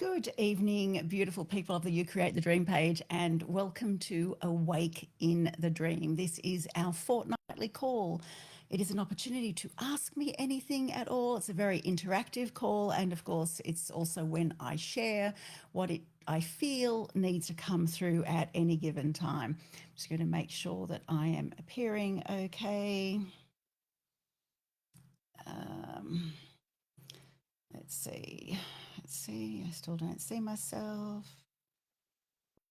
Good evening, beautiful people of the You Create the Dream page, and welcome to Awake in the Dream. This is our fortnightly call. It is an opportunity to ask me anything at all. It's a very interactive call, and of course, it's also when I share what I feel needs to come through at any given time. I'm just going to make sure that I am appearing okay. Let's see. I still don't see myself.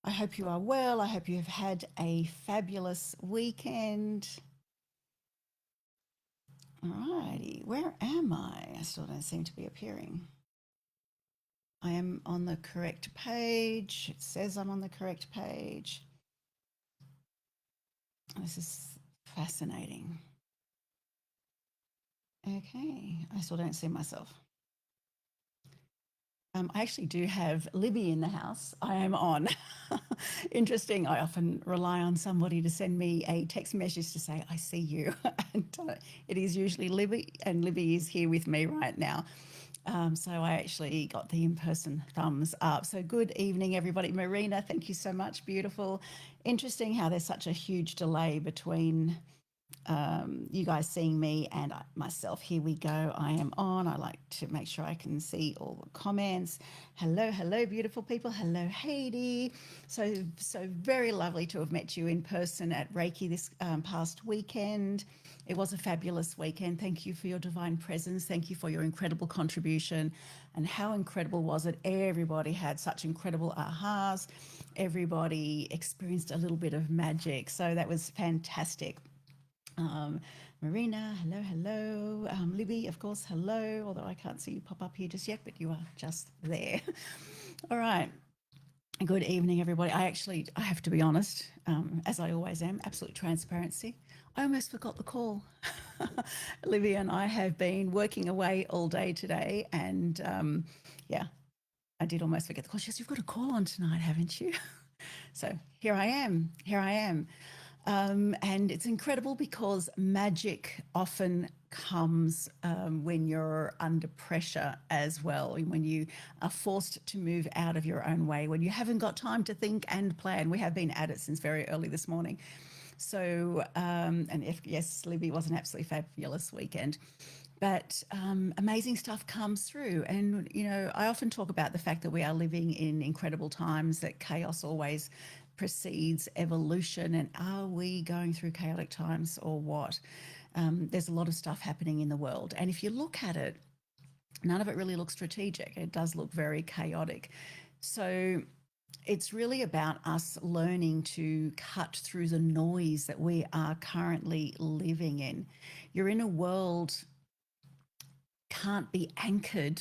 I hope you are well. I hope you have had a fabulous weekend. Alrighty, where am I? I still don't seem to be appearing. I am on the correct page. It says I'm on the correct page. This is fascinating. Okay, I still don't see myself. I actually do have Libby in the house. I am on. Interesting. I often rely on somebody to send me a text message to say, I see you. and it is usually Libby, and Libby is here with me right now. So I actually got the in-person thumbs up. So good evening, everybody. Marina, thank you so much. Beautiful. Interesting how there's such a huge delay between you guys seeing me and myself. Here we go. I am on. I like to make sure I can see all the comments. Hello, beautiful people. Hello, Haiti. So very lovely to have met you in person at Reiki this past weekend. It was a fabulous weekend. Thank you for your divine presence. Thank you for your incredible contribution. And how incredible was it? Everybody had such incredible ahas. Everybody experienced a little bit of magic. So that was fantastic. Marina, hello. Libby, of course, hello, although I can't see you pop up here just yet, but you are just there. All right. Good evening, everybody. I have to be honest, as I always am, absolute transparency. I almost forgot the call. Libby and I have been working away all day today, and I did almost forget the call. She goes, "You've got a call on tonight, haven't you?" So here I am. And it's incredible because magic often comes when you're under pressure as well, when you are forced to move out of your own way, when you haven't got time to think and plan. We have been at it since very early this morning. So, yes, Libby was an absolutely fabulous weekend. But amazing stuff comes through. And, I often talk about the fact that we are living in incredible times, that chaos always precedes evolution. And are we going through chaotic times or what? There's a lot of stuff happening in the world. And if you look at it, none of it really looks strategic. It does look very chaotic. So it's really about us learning to cut through the noise that we are currently living in. You're in a world can't be anchored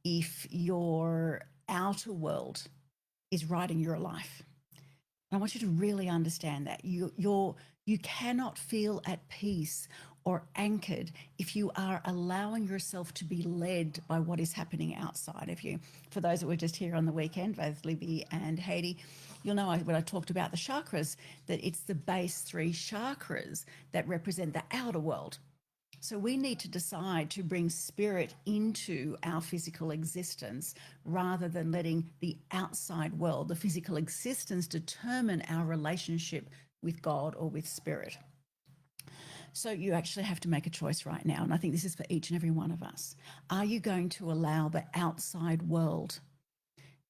if your outer world is writing your life. I want you to really understand that you cannot feel at peace or anchored if you are allowing yourself to be led by what is happening outside of you. For those that were just here on the weekend, both Libby and Haiti, you'll know when I talked about the chakras, that it's the base 3 chakras that represent the outer world. So we need to decide to bring spirit into our physical existence rather than letting the outside world, the physical existence, determine our relationship with God or with spirit. So you actually have to make a choice right now. And I think this is for each and every one of us. Are you going to allow the outside world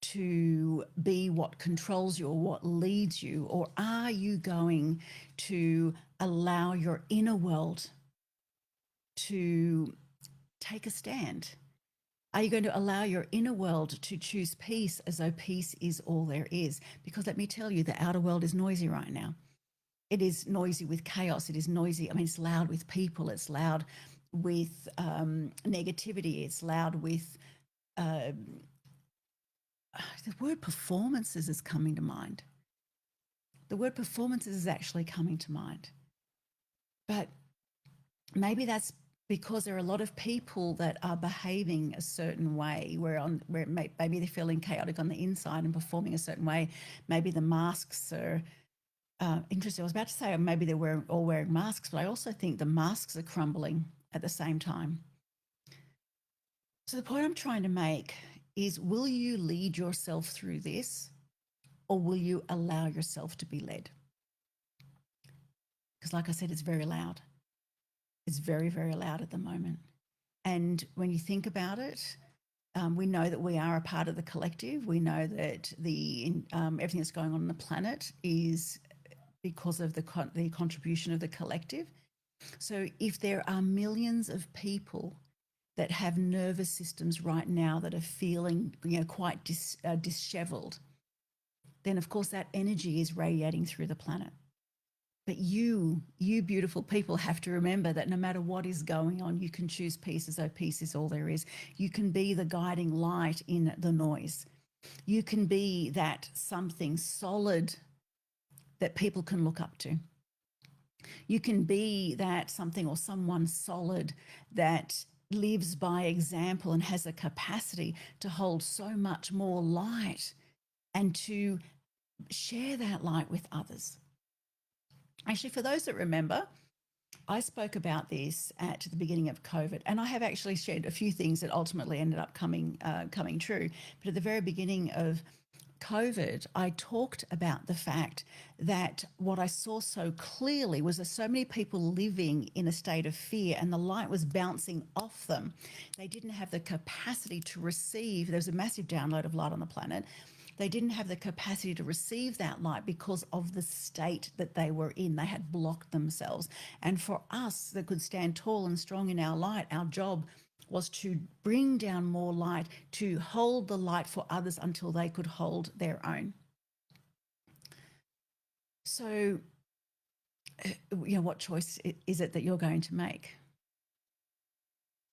to be what controls you or what leads you? Or are you going to allow your inner world to take a stand? Are you going to allow your inner world to choose peace as though peace is all there is? Because let me tell you, the outer world is noisy right now. It is noisy with chaos. It is noisy. I mean, it's loud with people. It's loud with negativity. It's loud with the word performances is coming to mind. The word performances is actually coming to mind. But maybe that's because there are a lot of people that are behaving a certain way, where maybe they're feeling chaotic on the inside and performing a certain way. Maybe the masks are interesting. I was about to say maybe they're all wearing masks, but I also think the masks are crumbling at the same time. So the point I'm trying to make is, will you lead yourself through this, or will you allow yourself to be led? Because like I said, it's very loud. It's very, very loud at the moment. And when you think about it, we know that we are a part of the collective. We know that everything that's going on the planet is because of the contribution of the collective. So if there are millions of people that have nervous systems right now that are feeling, quite disheveled, then of course that energy is radiating through the planet. But you beautiful people have to remember that no matter what is going on, you can choose peace, as though peace is all there is. You can be the guiding light in the noise. You can be that something solid that people can look up to. You can be that something or someone solid that lives by example and has a capacity to hold so much more light and to share that light with others. Actually, for those that remember, I spoke about this at the beginning of COVID, and I have actually shared a few things that ultimately ended up coming true. But at the very beginning of COVID, I talked about the fact that what I saw so clearly was that so many people living in a state of fear, and the light was bouncing off them. They didn't have the capacity to receive. There was a massive download of light on the planet. They didn't have the capacity to receive that light because of the state that they were in. They had blocked themselves. And for us that could stand tall and strong in our light, our job was to bring down more light, to hold the light for others until they could hold their own. So, what choice is it that you're going to make?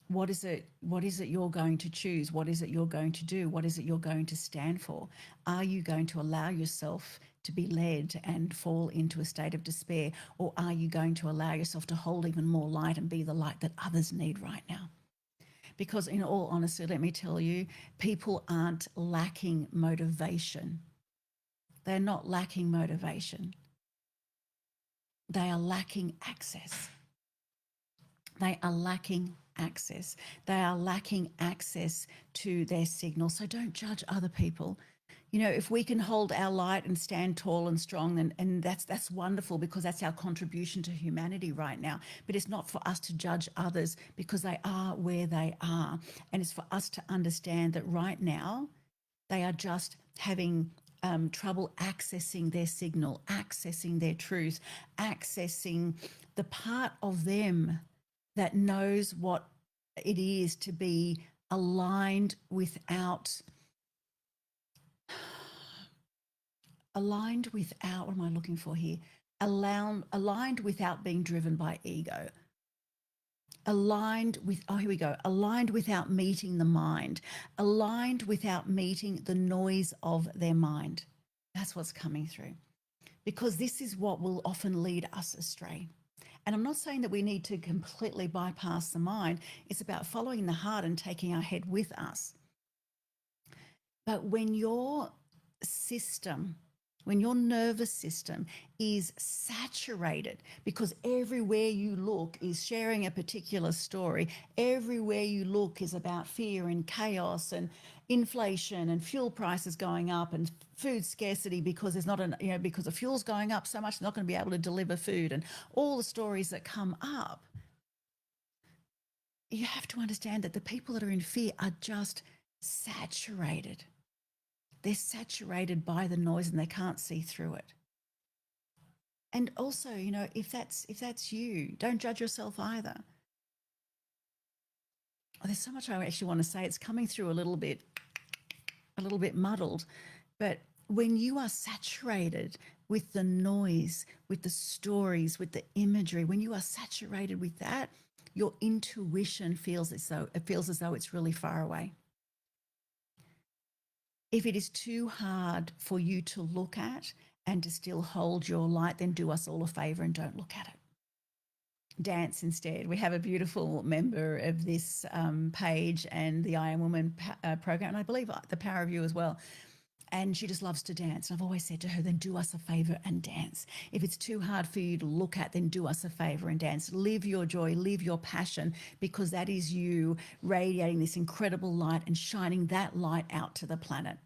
What is it you're going to choose? What is it you're going to do? What is it you're going to stand for? Are you going to allow yourself to be led and fall into a state of despair? Or are you going to allow yourself to hold even more light and be the light that others need right now? Because in all honesty, let me tell you, people aren't lacking motivation. They're not lacking motivation. They are lacking access. They are lacking access. They are lacking access to their signal. So don't judge other people. If we can hold our light and stand tall and strong, and that's wonderful, because that's our contribution to humanity right now. But it's not for us to judge others because they are where they are. And it's for us to understand that right now they are just having trouble accessing their signal, accessing their truth, accessing the part of them that knows what it is to be aligned without, what am I looking for here? Aligned without being driven by ego. Aligned without meeting the mind. Aligned without meeting the noise of their mind. That's what's coming through. Because this is what will often lead us astray. And I'm not saying that we need to completely bypass the mind. It's about following the heart and taking our head with us. But when your nervous system is saturated, because everywhere you look is sharing a particular story, everywhere you look is about fear and chaos and inflation and fuel prices going up and food scarcity because because the fuel's going up so much, they're not going to be able to deliver food, and all the stories that come up, you have to understand that the people that are in fear are just saturated. They're saturated by the noise and they can't see through it. And also, if that's you, don't judge yourself either. There's so much I actually want to say. It's coming through a little bit muddled. But when you are saturated with the noise, with the stories, with the imagery, when you are saturated with that, your intuition feels as though it's really far away. If it is too hard for you to look at and to still hold your light, then do us all a favor and don't look at it. Dance instead. We have a beautiful member of this page and the I Am Woman program, and I believe the Power of You as well. and she just loves to dance. And I've always said to her, then do us a favor and dance. If it's too hard for you to look at, then do us a favor and dance. Live your joy, live your passion, because that is you radiating this incredible light and shining that light out to the planet.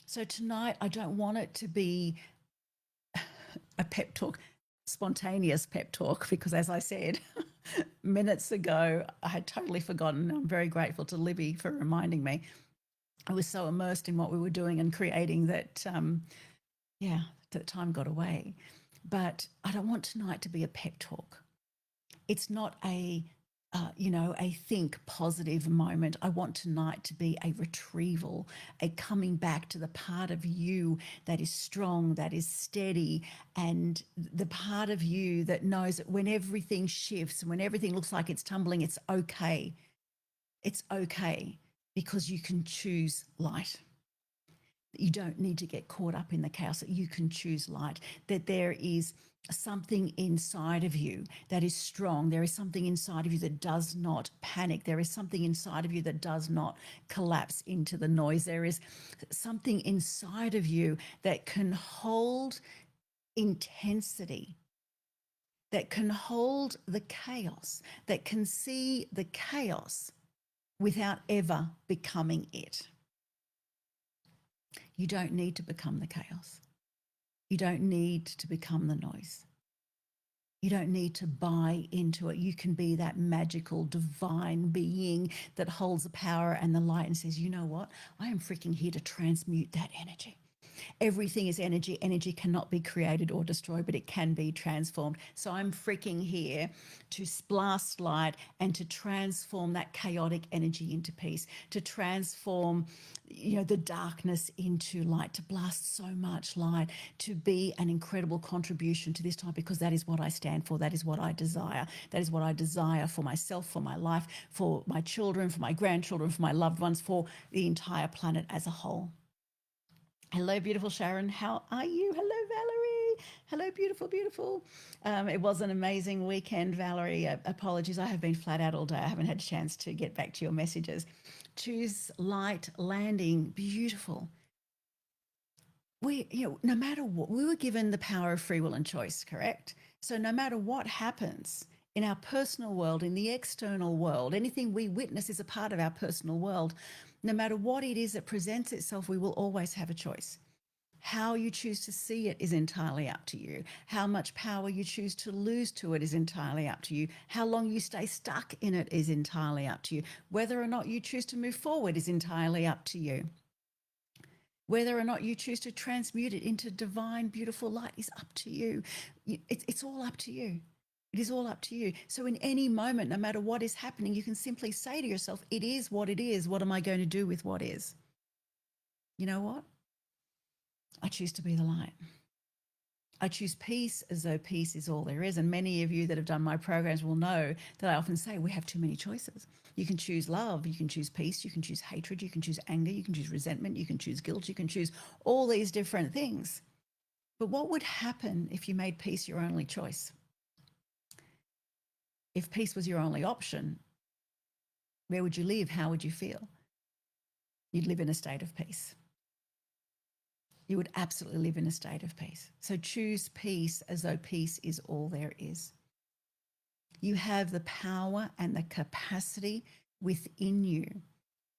So tonight, I don't want it to be a pep talk, spontaneous pep talk, because as I said minutes ago, I had totally forgotten. I'm very grateful to Libby for reminding me. I was so immersed in what we were doing and creating that, that time got away. But I don't want tonight to be a pep talk. It's not a think positive moment. I want tonight to be a retrieval, a coming back to the part of you that is strong, that is steady, and the part of you that knows that when everything shifts and when everything looks like it's tumbling, it's okay. It's okay, because you can choose light. You don't need to get caught up in the chaos, that you can choose light, that there is something inside of you that is strong. There is something inside of you that does not panic. There is something inside of you that does not collapse into the noise. There is something inside of you that can hold intensity, that can hold the chaos, that can see the chaos without ever becoming it. You don't need to become the chaos. You don't need to become the noise. You don't need to buy into it. You can be that magical, divine being that holds the power and the light and says, you know what? I am freaking here to transmute that energy. Everything is energy. Energy cannot be created or destroyed, but it can be transformed. So I'm freaking here to blast light and to transform that chaotic energy into peace, to transform, the darkness into light, to blast so much light, to be an incredible contribution to this time, because that is what I stand for. That is what I desire. That is what I desire for myself, for my life, for my children, for my grandchildren, for my loved ones, for the entire planet as a whole. Hello, beautiful Sharon. How are you? Hello, Valerie. Hello, beautiful, beautiful. It was an amazing weekend, Valerie. Apologies, I have been flat out all day. I haven't had a chance to get back to your messages. Choose light landing. Beautiful. No matter what, we were given the power of free will and choice, correct? So no matter what happens in our personal world, in the external world, anything we witness is a part of our personal world. No matter what it is that presents itself, we will always have a choice. How you choose to see it is entirely up to you. How much power you choose to lose to it is entirely up to you. How long you stay stuck in it is entirely up to you. Whether or not you choose to move forward is entirely up to you. Whether or not you choose to transmute it into divine, beautiful light is up to you. It's all up to you. It is all up to you. So in any moment, no matter what is happening, you can simply say to yourself, it is what it is. What am I going to do with what is? You know what? I choose to be the light. I choose peace as though peace is all there is. And many of you that have done my programs will know that I often say we have too many choices. You can choose love, you can choose peace, you can choose hatred, you can choose anger, you can choose resentment, you can choose guilt, you can choose all these different things. But what would happen if you made peace your only choice? If peace was your only option, where would you live? How would you feel? You'd live in a state of peace. You would absolutely live in a state of peace. So choose peace as though peace is all there is. You have the power and the capacity within you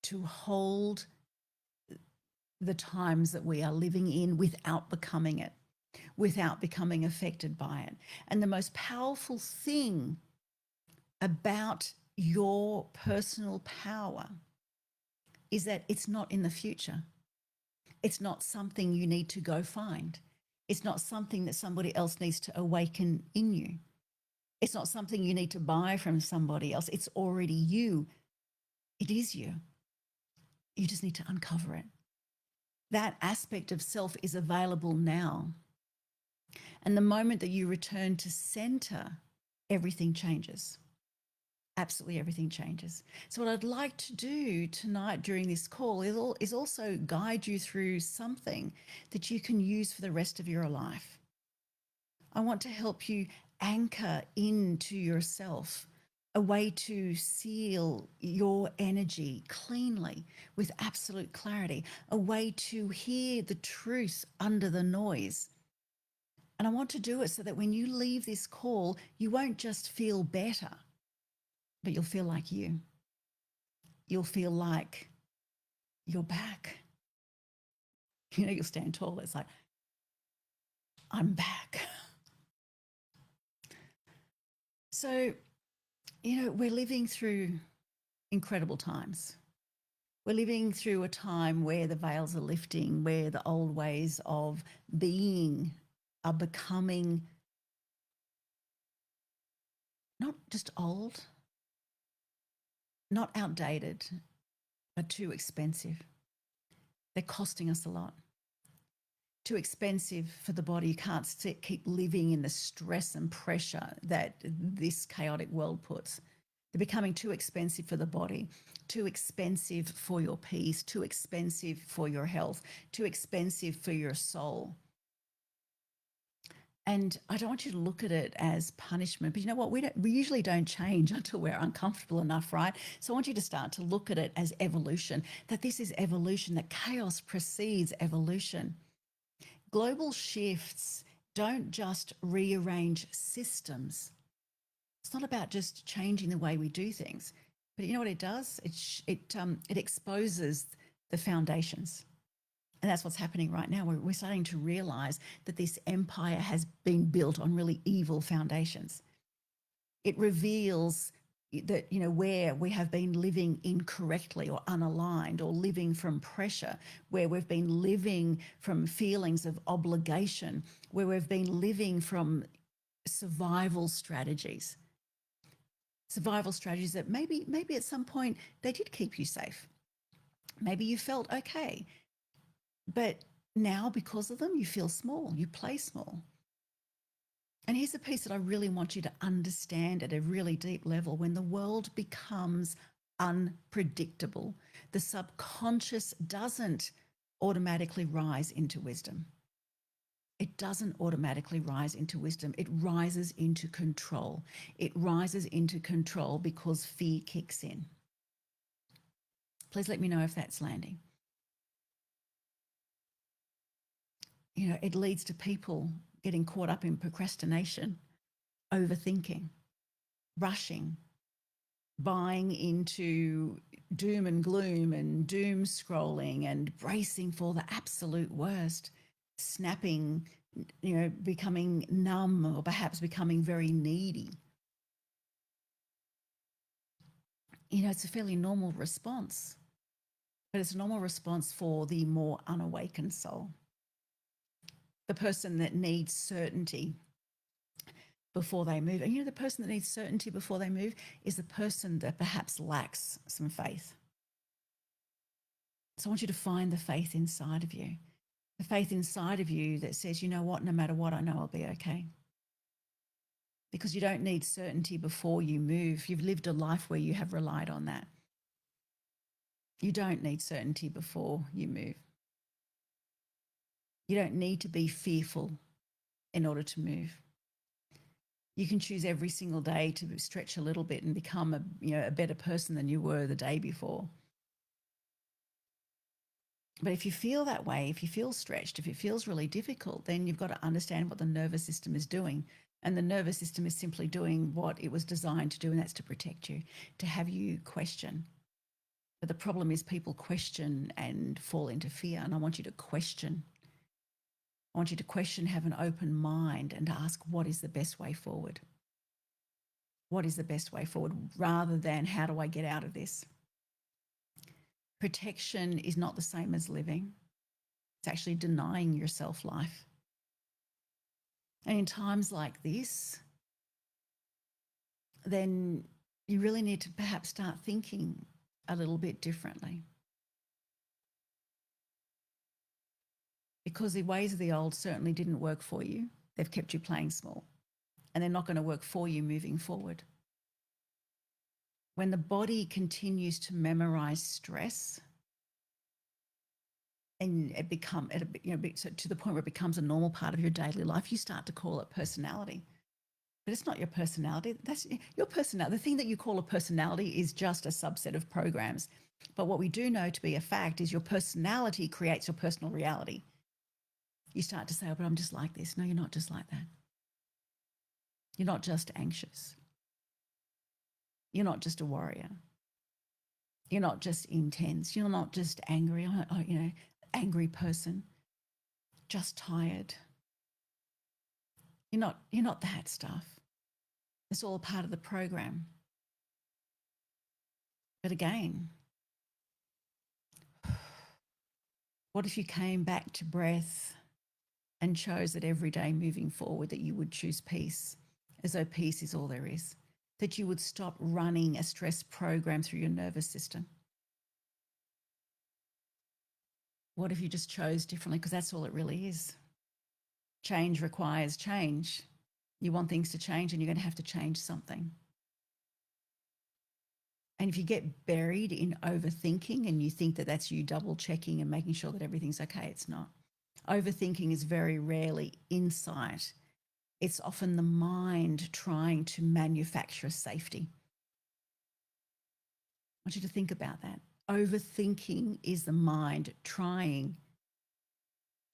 to hold the times that we are living in without becoming it, without becoming affected by it. And the most powerful thing about your personal power is that it's not in the future. It's not something you need to go find. It's not something that somebody else needs to awaken in you. It's not something you need to buy from somebody else. It's already you. It is you. You just need to uncover it. That aspect of self is available now. And the moment that you return to center, everything changes. Absolutely everything changes. So what I'd like to do tonight during this call is also guide you through something that you can use for the rest of your life. I want to help you anchor into yourself a way to seal your energy cleanly with absolute clarity, a way to hear the truth under the noise. And I want to do it so that when you leave this call, you won't just feel better, but you'll feel like you. You'll feel like you're back. You know, you'll stand tall. It's like, I'm back. So, you know, we're living through incredible times. We're living through a time where the veils are lifting, where the old ways of being are becoming not just old, not outdated, but too expensive. They're costing us a lot. Too expensive for the body. You can't keep living in the stress and pressure that this chaotic world puts. They're becoming too expensive for the body, too expensive for your peace, too expensive for your health, too expensive for your soul. And I don't want you to look at it as punishment, but you know what? We usually don't change until we're uncomfortable enough, right? So I want you to start to look at it as evolution, that this is evolution, that chaos precedes evolution. Global shifts don't just rearrange systems. It's not about just changing the way we do things, but you know what it does? It exposes the foundations. And that's what's happening right now. We're starting to realize that this empire has been built on really evil foundations. It reveals that, you know, where we have been living incorrectly or unaligned, or living from pressure, where we've been living from feelings of obligation, where we've been living from survival strategies. Survival strategies that maybe at some point they did keep you safe. Maybe you felt okay. But now, because of them, you feel small, you play small. And here's a piece that I really want you to understand at a really deep level. When the world becomes unpredictable, the subconscious doesn't automatically rise into wisdom. It doesn't automatically rise into wisdom. It rises into control. It rises into control because fear kicks in. Please let me know if that's landing. You know, it leads to people getting caught up in procrastination, overthinking, rushing, buying into doom and gloom and doom scrolling and bracing for the absolute worst, snapping, you know, becoming numb, or perhaps becoming very needy. You know, it's a fairly normal response, but it's a normal response for the more unawakened soul. The person that needs certainty before they move. And you know, the person that needs certainty before they move is the person that perhaps lacks some faith. So I want you to find the faith inside of you, the faith inside of you that says, you know what, no matter what, I know I'll be okay. Because you don't need certainty before you move. You've lived a life where you have relied on that. You don't need certainty before you move. You don't need to be fearful in order to move. You can choose every single day to stretch a little bit and become a better person than you were the day before. But if you feel that way, if you feel stretched, if it feels really difficult, then you've got to understand what the nervous system is doing. And the nervous system is simply doing what it was designed to do, and that's to protect you, to have you question. But the problem is people question and fall into fear. And I want you to question. I want you to question, have an open mind, and to ask, what is the best way forward? What is the best way forward, rather than how do I get out of this? Protection is not the same as living. It's actually denying yourself life. And in times like this, then you really need to perhaps start thinking a little bit differently. Because the ways of the old certainly didn't work for you. They've kept you playing small, and they're not going to work for you moving forward. When the body continues to memorize stress, and so to the point where it becomes a normal part of your daily life, you start to call it personality. but it's not your personality. That's your personality. The thing that you call a personality is just a subset of programs. But what we do know to be a fact is your personality creates your personal reality. You start to say, oh, but I'm just like this. No, you're not just like that. You're not just anxious. You're not just a warrior. You're not just intense. You're not just angry, angry person, just tired. You're not that stuff. It's all part of the program. But again, what if you came back to breath and chose that every day moving forward that you would choose peace, as though peace is all there is, that you would stop running a stress program through your nervous system? What if you just chose differently? Because that's all it really is. Change requires change. You want things to change and you're going to have to change something. And if you get buried in overthinking and you think that that's you double checking and making sure that everything's okay, it's not. Overthinking is very rarely insight. It's often the mind trying to manufacture safety. I want you to think about that. Overthinking is the mind trying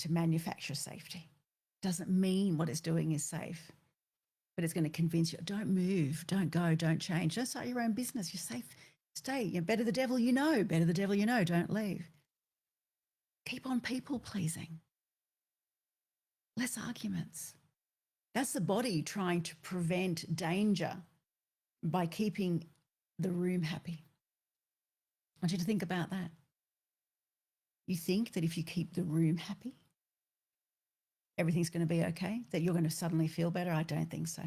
to manufacture safety. Doesn't mean what it's doing is safe, but it's going to convince you, don't move, don't go, don't change, don't start your own business. You're safe. Stay. Better the devil you know, better the devil you know, don't leave. Keep on people pleasing. Less arguments. That's the body trying to prevent danger by keeping the room happy. I want you to think about that. You think that if you keep the room happy, everything's going to be okay, that you're going to suddenly feel better? I don't think so.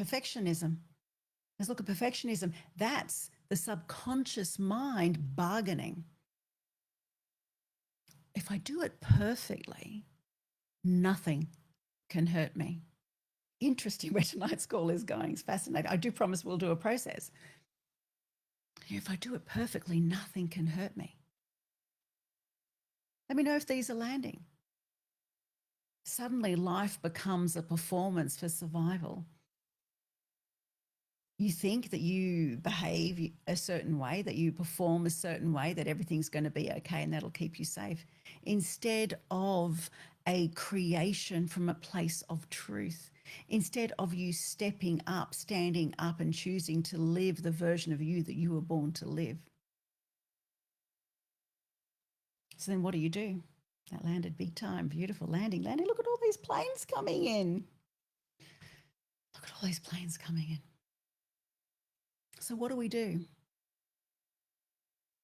Perfectionism. Let's look at perfectionism. That's the subconscious mind bargaining. If I do it perfectly, nothing can hurt me. Interesting where tonight's call is going. It's fascinating. I do promise we'll do a process. If I do it perfectly, nothing can hurt me. Let me know if these are landing. Suddenly life becomes a performance for survival. You think that you behave a certain way, that you perform a certain way, that everything's going to be okay and that'll keep you safe, instead of a creation from a place of truth, instead of you stepping up, standing up and choosing to live the version of you that you were born to live. So then what do? That landed big time. Beautiful landing. Look at all these planes coming in. Look at all these planes coming in. So what do we do?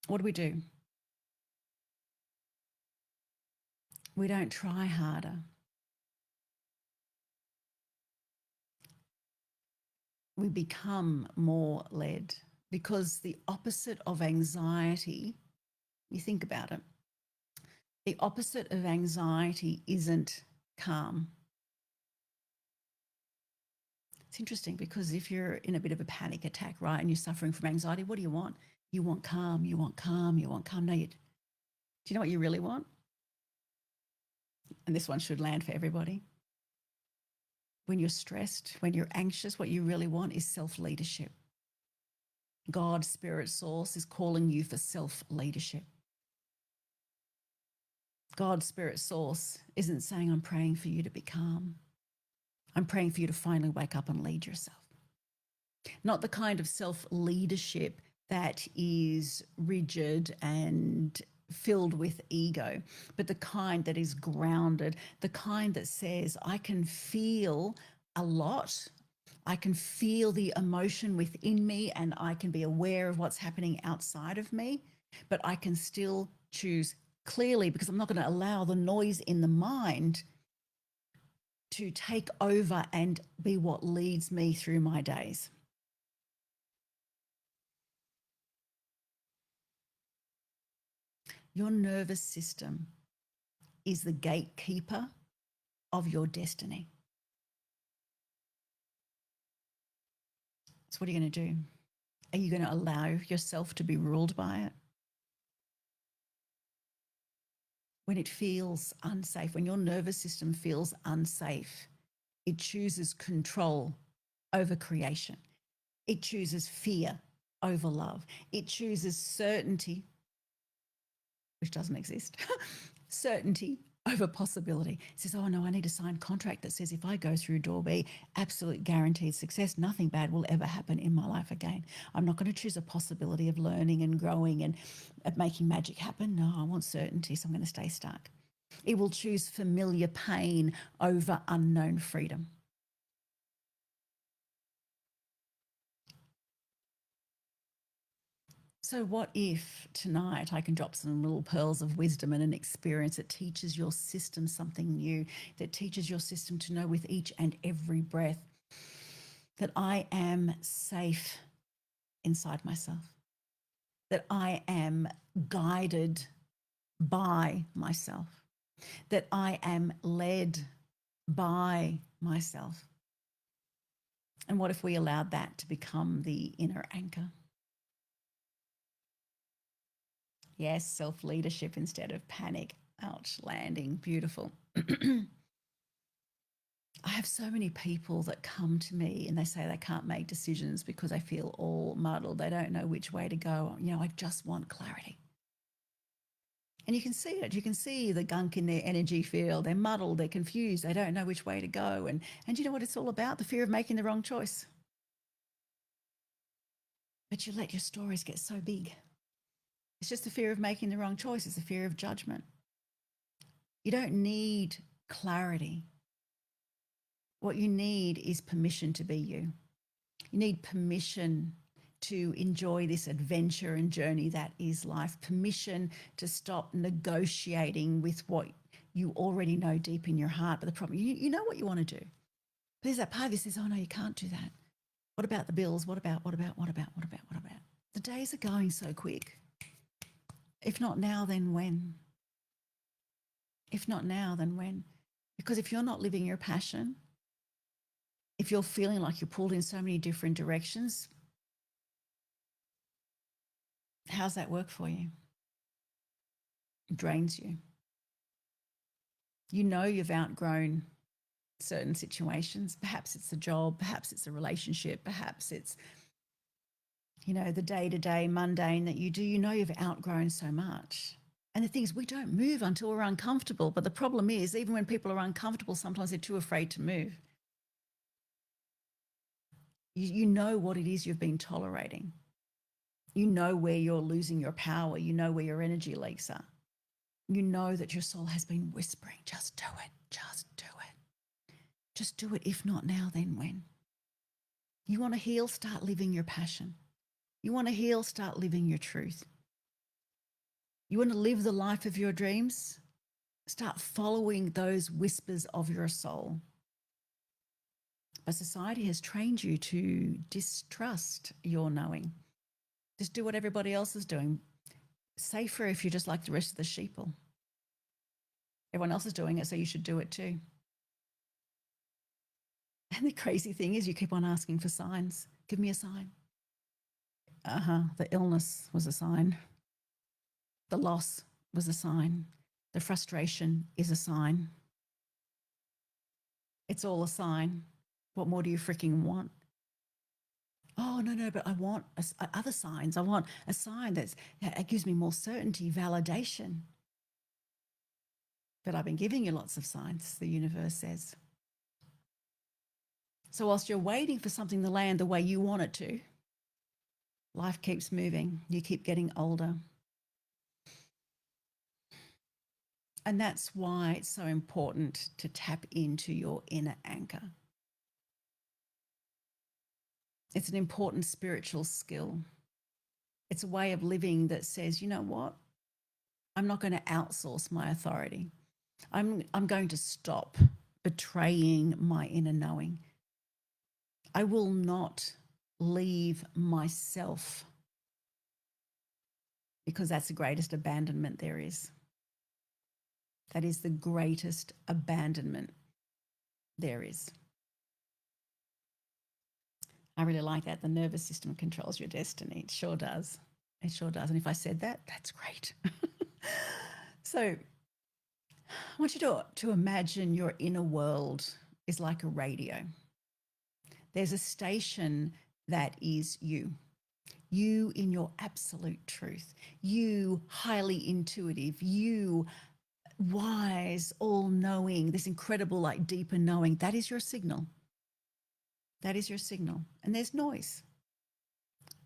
What do we do? We don't try harder. We become more led, because the opposite of anxiety, you think about it, the opposite of anxiety isn't calm. It's interesting because if you're in a bit of a panic attack, right, and you're suffering from anxiety, what do you want? You want calm, you want calm, you want calm. No, do you know what you really want? And this one should land for everybody. When you're stressed, when you're anxious, what you really want is self-leadership. God, Spirit, Source is calling you for self-leadership. God, Spirit, Source isn't saying, I'm praying for you to be calm. I'm praying for you to finally wake up and lead yourself. Not the kind of self-leadership that is rigid and filled with ego, but the kind that is grounded, the kind that says, I can feel a lot. I can feel the emotion within me and I can be aware of what's happening outside of me, but I can still choose clearly, because I'm not going to allow the noise in the mind to take over and be what leads me through my days. Your nervous system is the gatekeeper of your destiny. So what are you going to do? Are you going to allow yourself to be ruled by it? When it feels unsafe, when your nervous system feels unsafe, It chooses control over creation. It chooses fear over love. It chooses certainty, which doesn't exist, certainty over possibility. It says, oh no, I need a signed contract that says if I go through door B, absolute guaranteed success, nothing bad will ever happen in my life again. I'm not going to choose a possibility of learning and growing and making magic happen. No, I want certainty, so I'm going to stay stuck. It will choose familiar pain over unknown freedom. So, what if tonight I can drop some little pearls of wisdom and an experience that teaches your system something new, that teaches your system to know with each and every breath that I am safe inside myself, that I am guided by myself, that I am led by myself? And what if we allowed that to become the inner anchor? Yes, self leadership instead of panic. Ouch, landing. Beautiful. I have so many people that come to me and they say they can't make decisions because they feel all muddled. They don't know which way to go. You know, I just want clarity. And you can see it. You can see the gunk in their energy field. They're muddled. They're confused. They don't know which way to go. And you know what it's all about? The fear of making the wrong choice. But you let your stories get so big. It's just the fear of making the wrong choice. It's the fear of judgment. You don't need clarity. What you need is permission to be you. You need permission to enjoy this adventure and journey that is life. Permission to stop negotiating with what you already know deep in your heart. But the problem, you know what you want to do. But there's that part of you says, oh no, you can't do that. What about the bills? What about? The days are going so quick. If not now, then when? If not now, then when? Because if you're not living your passion, if you're feeling like you're pulled in so many different directions, how's that work for you? It drains you. You know you've outgrown certain situations. Perhaps it's a job, perhaps it's a relationship, perhaps it's, you know, the day-to-day mundane that you do. You know you've outgrown so much. And the thing is, we don't move until we're uncomfortable. But the problem is, even when people are uncomfortable, sometimes they're too afraid to move. You know what it is you've been tolerating. You know where you're losing your power. You know where your energy leaks are. You know that your soul has been whispering, just do it, just do it. Just do it. If not now, then when? You want to heal, start living your passion. You want to heal, start living your truth. You want to live the life of your dreams, start following those whispers of your soul. But society has trained you to distrust your knowing. Just do what everybody else is doing. Safer if you're just like the rest of the sheeple. Everyone else is doing it, so you should do it too. And the crazy thing is you keep on asking for signs. Give me a sign. The illness was a sign. The loss was a sign. The frustration is a sign. It's all a sign. What more do you freaking want? Oh, no, but I want other signs. I want a sign that gives me more certainty, validation. But I've been giving you lots of signs, the universe says. So whilst you're waiting for something to land the way you want it to, life keeps moving. You keep getting older. And that's why it's so important to tap into your inner anchor. It's an important spiritual skill. It's a way of living that says, you know what? I'm not going to outsource my authority. I'm going to stop betraying my inner knowing. I will not leave myself, because that's the greatest abandonment there is. That is the greatest abandonment there is. I really like that. The nervous system controls your destiny. It sure does. It sure does. And if I said that, that's great. So I want you to imagine your inner world is like a radio. There's a station that is you. You in your absolute truth. You highly intuitive. You wise, all knowing, this incredible, like deeper knowing. That is your signal. That is your signal. And there's noise.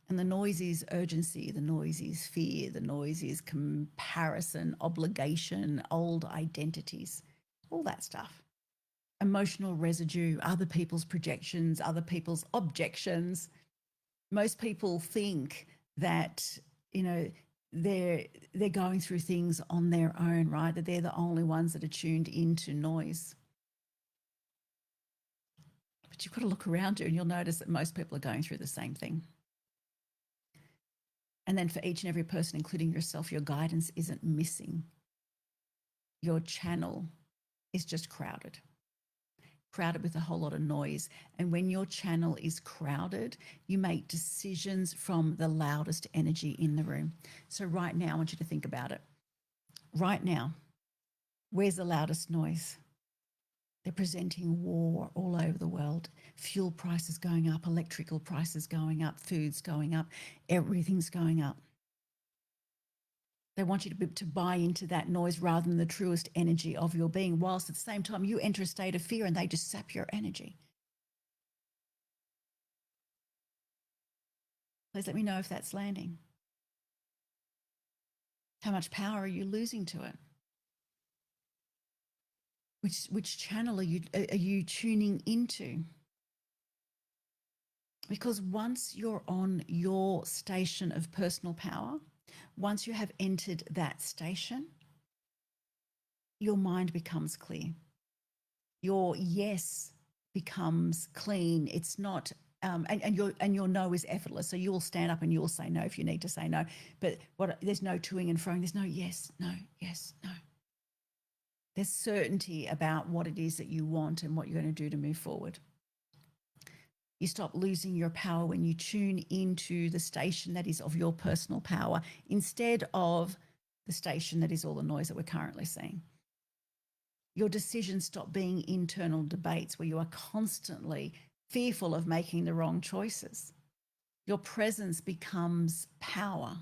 And the noise is urgency, the noise is fear, the noise is comparison, obligation, old identities, all that stuff. Emotional residue, other people's projections, other people's objections. Most people think that, you know, they're going through things on their own, right? That they're the only ones that are tuned into noise. But you've got to look around you and you'll notice that most people are going through the same thing. And then for each and every person, including yourself, your guidance isn't missing. Your channel is just crowded with a whole lot of noise. And when your channel is crowded, you make decisions from the loudest energy in the room. So right now, I want you to think about it. Right now, where's the loudest noise? They're presenting war all over the world. Fuel prices going up, electrical prices going up, food's going up, everything's going up. They want you to buy into that noise rather than the truest energy of your being, whilst at the same time you enter a state of fear and they just sap your energy. Please let me know if that's landing. How much power are you losing to it? Which channel are you tuning into? Because once you're on your station of personal power, once you have entered that station, your mind becomes clear. Your yes becomes clean. It's not, and your no is effortless. So you'll stand up and you'll say no if you need to say no. But there's no toing and froing. There's no yes, no, yes, no. There's certainty about what it is that you want and what you're going to do to move forward. You stop losing your power when you tune into the station that is of your personal power instead of the station that is all the noise that we're currently seeing. Your decisions stop being internal debates where you are constantly fearful of making the wrong choices. Your presence becomes power.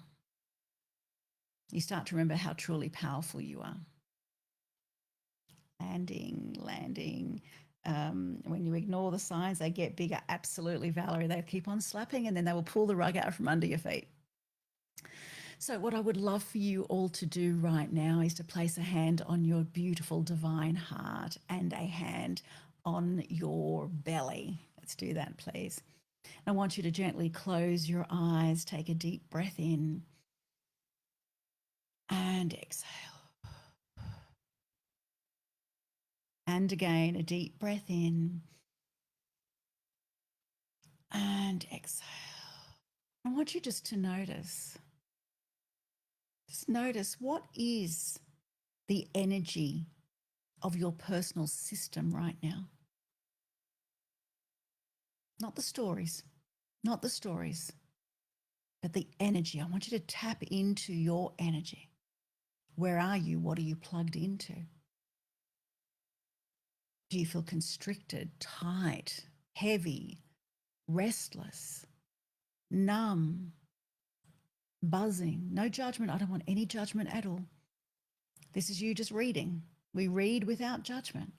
You start to remember how truly powerful you are. Landing. When you ignore the signs, they get bigger. Absolutely, Valerie. They'll keep on slapping and then they will pull the rug out from under your feet. So what I would love for you all to do right now is to place a hand on your beautiful divine heart and a hand on your belly. Let's do that, please. I want you to gently close your eyes, take a deep breath in and exhale. And again, a deep breath in and exhale. I want you just to notice. Just notice what is the energy of your personal system right now. Not the stories, but the energy. I want you to tap into your energy. Where are you? What are you plugged into? Do you feel constricted, tight, heavy, restless, numb, buzzing? No judgment. I don't want any judgment at all. This is you just reading. We read without judgment.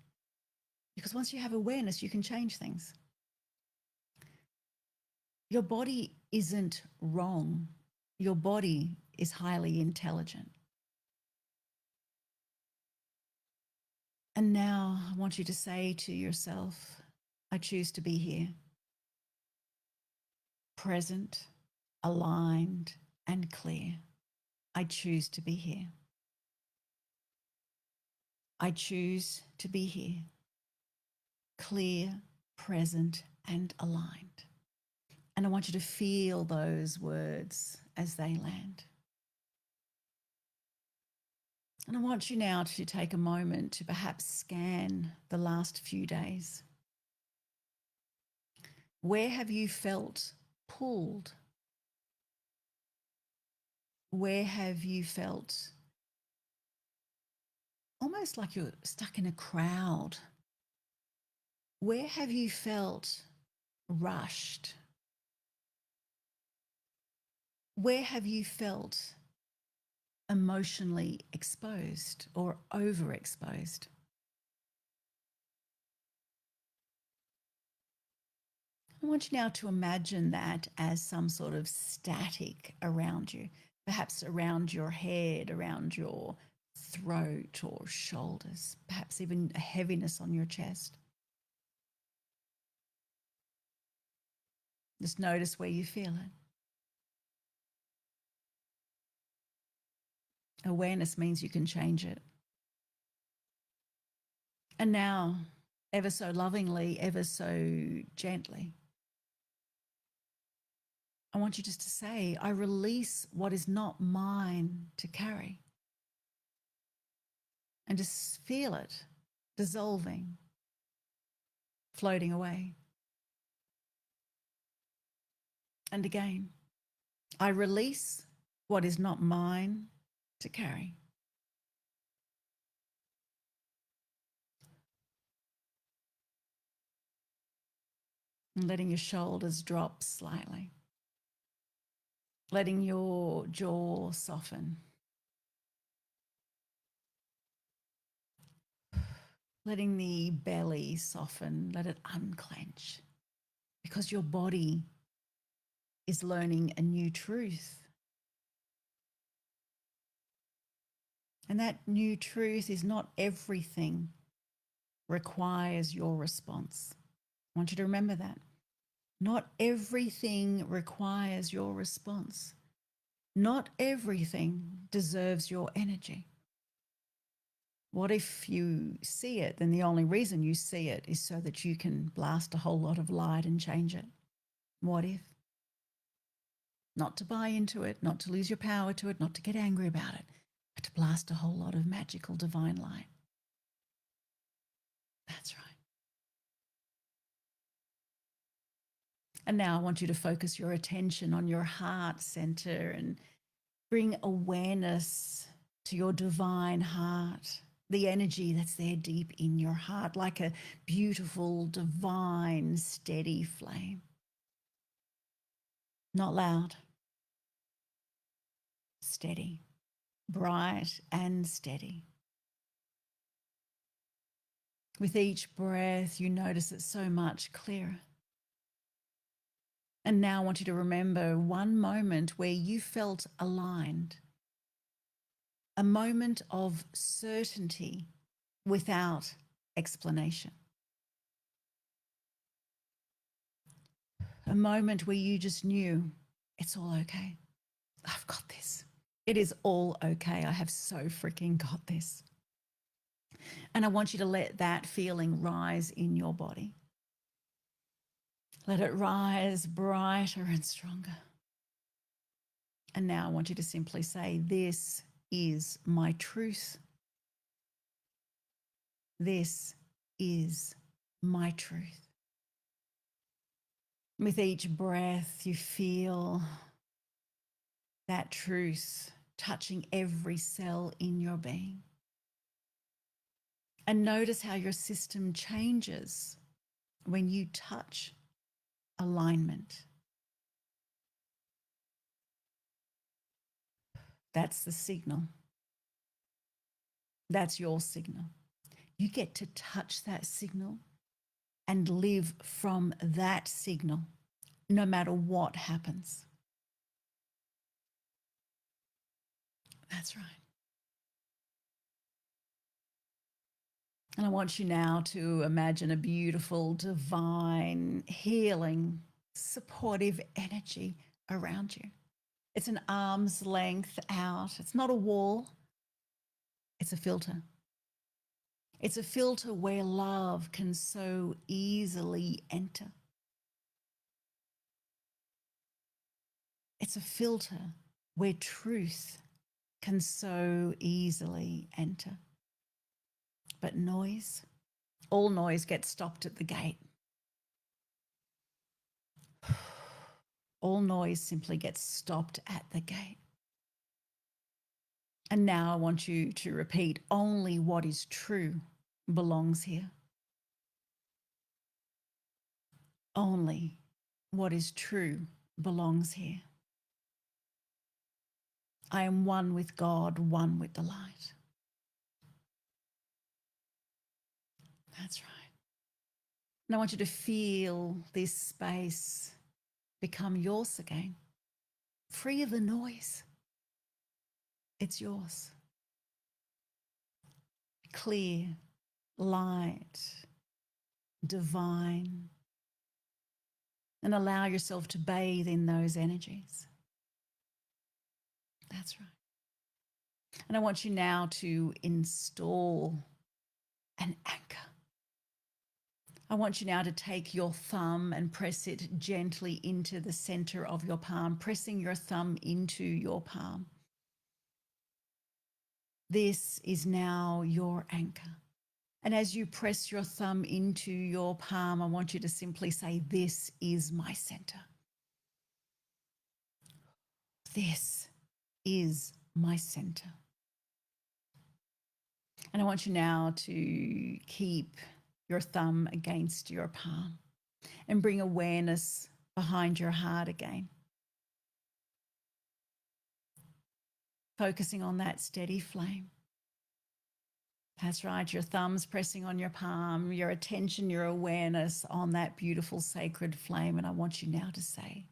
Because once you have awareness, you can change things. Your body isn't wrong. Your body is highly intelligent. And now I want you to say to yourself, I choose to be here, present, aligned, and clear. I choose to be here. I choose to be here, clear, present, and aligned. And I want you to feel those words as they land. And I want you now to take a moment to perhaps scan the last few days. Where have you felt pulled? Where have you felt almost like you're stuck in a crowd Where have you felt rushed? Where have you felt emotionally exposed or overexposed? I want you now to imagine that as some sort of static around you, perhaps around your head, around your throat or shoulders, perhaps even a heaviness on your chest. Just notice where you feel it. Awareness means you can change it. And now, ever so lovingly, ever so gently, I want you just to say, I release what is not mine to carry. And just feel it dissolving, floating away. And again, I release what is not mine to carry. And letting your shoulders drop slightly, letting your jaw soften, letting the belly soften, let it unclench, because your body is learning a new truth. And that new truth is not everything requires your response. I want you to remember that. Not everything requires your response. Not everything deserves your energy. What if you see it, then the only reason you see it is so that you can blast a whole lot of light and change it? What if? Not to buy into it, not to lose your power to it, not to get angry about it, but to blast a whole lot of magical divine light. That's right. And now I want you to focus your attention on your heart center and bring awareness to your divine heart, the energy that's there deep in your heart, like a beautiful, divine, steady flame. Not loud, steady, bright and steady. With each breath, you notice it so much clearer. And now I want you to remember one moment where you felt aligned, a moment of certainty without explanation, a moment where you just knew it's all okay. I've got this. It is all okay. I have so freaking got this. And I want you to let that feeling rise in your body. Let it rise brighter and stronger. And now I want you to simply say, this is my truth. This is my truth. With each breath, you feel that truth touching every cell in your being. And notice how your system changes when you touch alignment. That's the signal. That's your signal. You get to touch that signal and live from that signal, no matter what happens. That's right. And I want you now to imagine a beautiful, divine, healing, supportive energy around you. It's an arm's length out. It's not a wall, it's a filter. It's a filter where love can so easily enter. It's a filter where truth can so easily enter. But noise, all noise gets stopped at the gate. All noise simply gets stopped at the gate. And now I want you to repeat, only what is true belongs here. Only what is true belongs here. I am one with God, one with the light. That's right. And I want you to feel this space become yours again, free of the noise. It's yours. Clear, light, divine. And allow yourself to bathe in those energies. That's right. And I want you now to install an anchor. I want you now to take your thumb and press it gently into the center of your palm, pressing your thumb into your palm. This is now your anchor. And as you press your thumb into your palm, I want you to simply say, this is my center. This is my center. And I want you now to keep your thumb against your palm and bring awareness behind your heart again. Focusing on that steady flame. That's right, your thumb's pressing on your palm, your attention, your awareness on that beautiful sacred flame. And I want you now to say,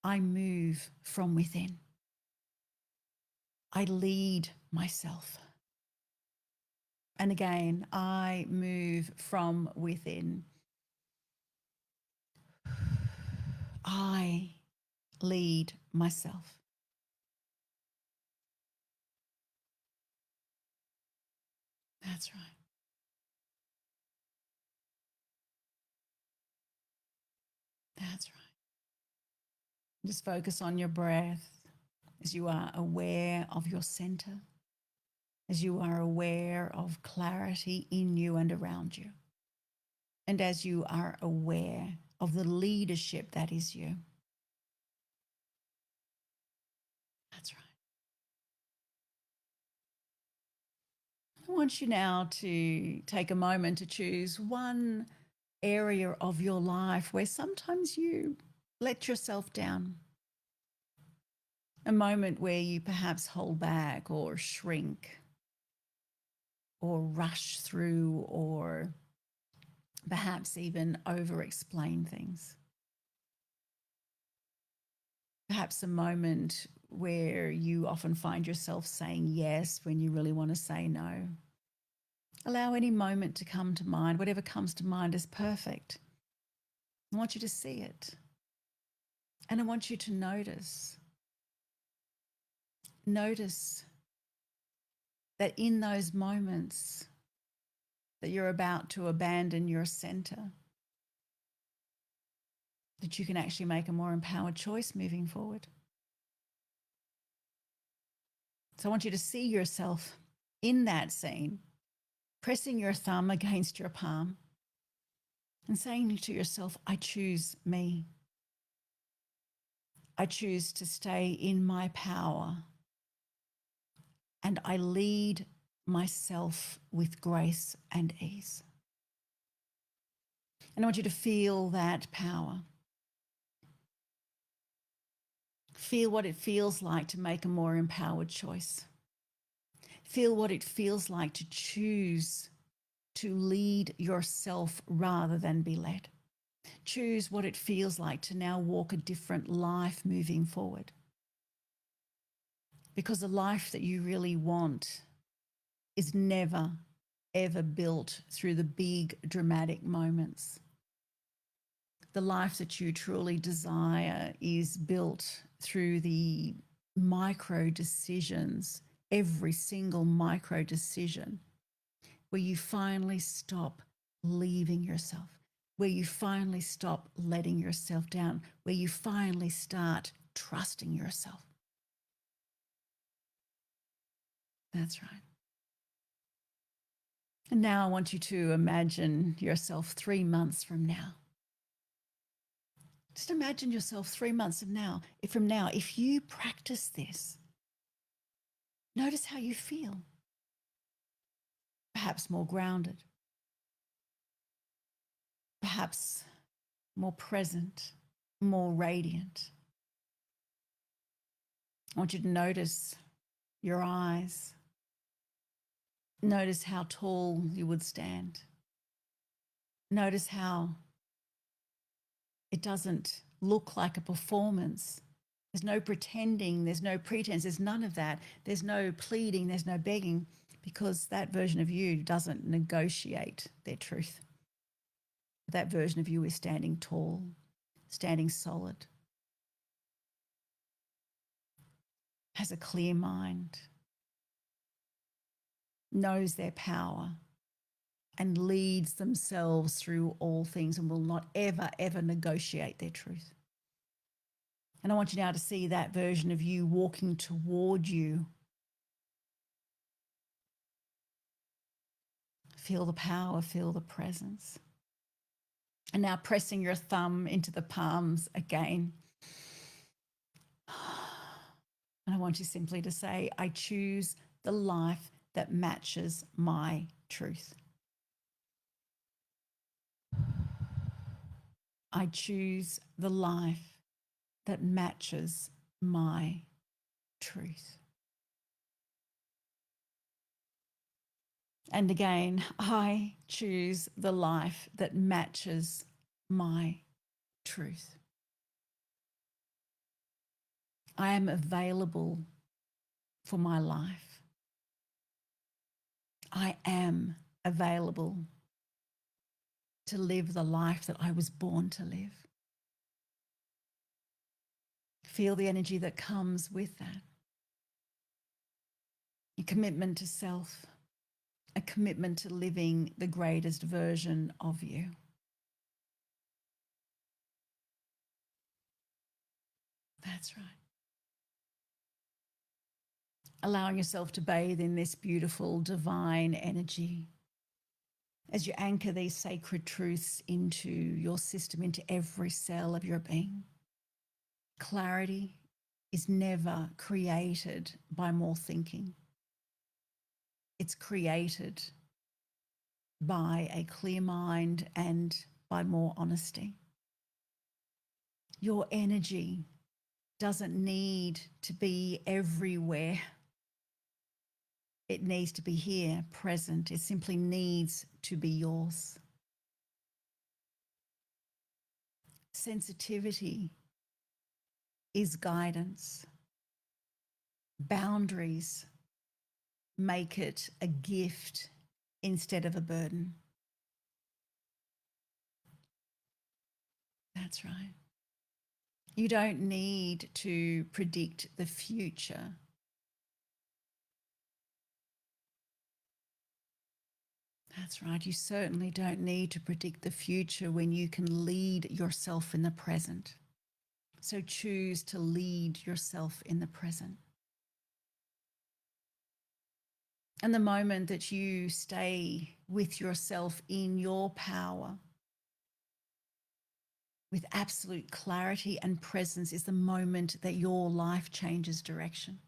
I move from within. I lead myself. And again, I move from within. I lead myself. That's right. That's right. Just focus on your breath as you are aware of your center, as you are aware of clarity in you and around you, and as you are aware of the leadership that is you. That's right. I want you now to take a moment to choose one area of your life where sometimes you let yourself down. A moment where you perhaps hold back or shrink or rush through or perhaps even over-explain things. Perhaps a moment where you often find yourself saying yes when you really want to say no. Allow any moment to come to mind. Whatever comes to mind is perfect. I want you to see it. And I want you to notice. Notice that in those moments that you're about to abandon your center, that you can actually make a more empowered choice moving forward. So I want you to see yourself in that scene, pressing your thumb against your palm and saying to yourself, I choose me. I choose to stay in my power and I lead myself with grace and ease. And I want you to feel that power. Feel what it feels like to make a more empowered choice. Feel what it feels like to choose to lead yourself rather than be led. Choose what it feels like to now walk a different life moving forward. Because the life that you really want is never, ever built through the big dramatic moments. The life that you truly desire is built through the micro decisions, every single micro decision, where you finally stop leaving yourself, where you finally stop letting yourself down, where you finally start trusting yourself. That's right. And now I want you to imagine yourself 3 months from now. Just imagine yourself 3 months from now. If you practice this, notice how you feel. Perhaps more grounded. Perhaps more present, more radiant. I want you to notice your eyes. Notice how tall you would stand. Notice how it doesn't look like a performance. There's no pretending, there's no pretense, there's none of that. There's no pleading, there's no begging, because that version of you doesn't negotiate their truth. That version of you is standing tall, standing solid, has a clear mind, knows their power, and leads themselves through all things and will not ever, ever negotiate their truth. And I want you now to see that version of you walking toward you. Feel the power, feel the presence. And now pressing your thumb into the palms again. And I want you simply to say, I choose the life that matches my truth. I choose the life that matches my truth. And again, I choose the life that matches my truth. I am available for my life. I am available to live the life that I was born to live. Feel the energy that comes with that. A commitment to self, a commitment to living the greatest version of you. That's right. Allowing yourself to bathe in this beautiful divine energy as you anchor these sacred truths into your system, into every cell of your being. Clarity is never created by more thinking. It's created by a clear mind and by more honesty. Your energy doesn't need to be everywhere. It needs to be here, present. It simply needs to be yours. Sensitivity is guidance. Boundaries make it a gift instead of a burden. That's right. You don't need to predict the future. That's right. You certainly don't need to predict the future when you can lead yourself in the present. So choose to lead yourself in the present. And the moment that you stay with yourself in your power, with absolute clarity and presence, is the moment that your life changes direction.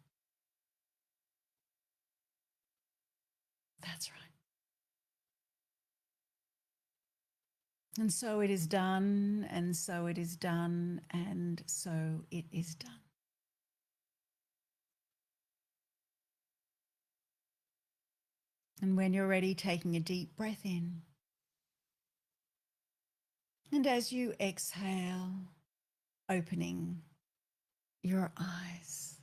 That's right. And so it is done, and so it is done, and so it is done. And when you're ready, taking a deep breath in. And as you exhale, opening your eyes.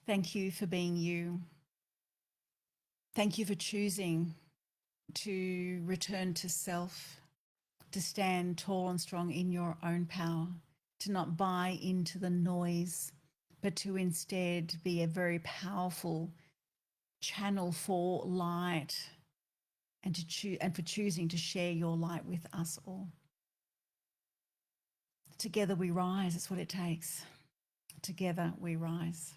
Thank you for being you. Thank you for choosing to return to self, to stand tall and strong in your own power, to not buy into the noise, but to instead be a very powerful channel for light, and for choosing to share your light with us all. Together we rise. It's what it takes. Together we rise.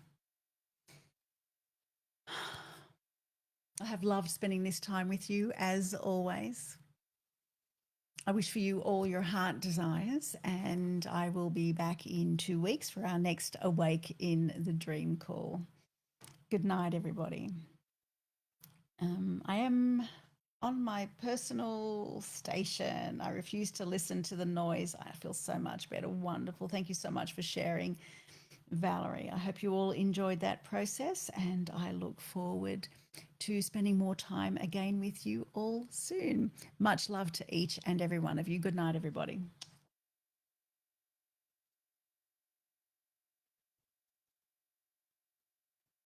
I have loved spending this time with you as always. I wish for you all your heart desires, and I will be back in 2 weeks for our next Awake in the Dream call. Good night, everybody. I am on my personal station. I refuse to listen to the noise. I feel so much better. Wonderful. Thank you so much for sharing, Valerie. I hope you all enjoyed that process, and I look forward to spending more time again with you all soon. Much love to each and every one of you. Good night, everybody.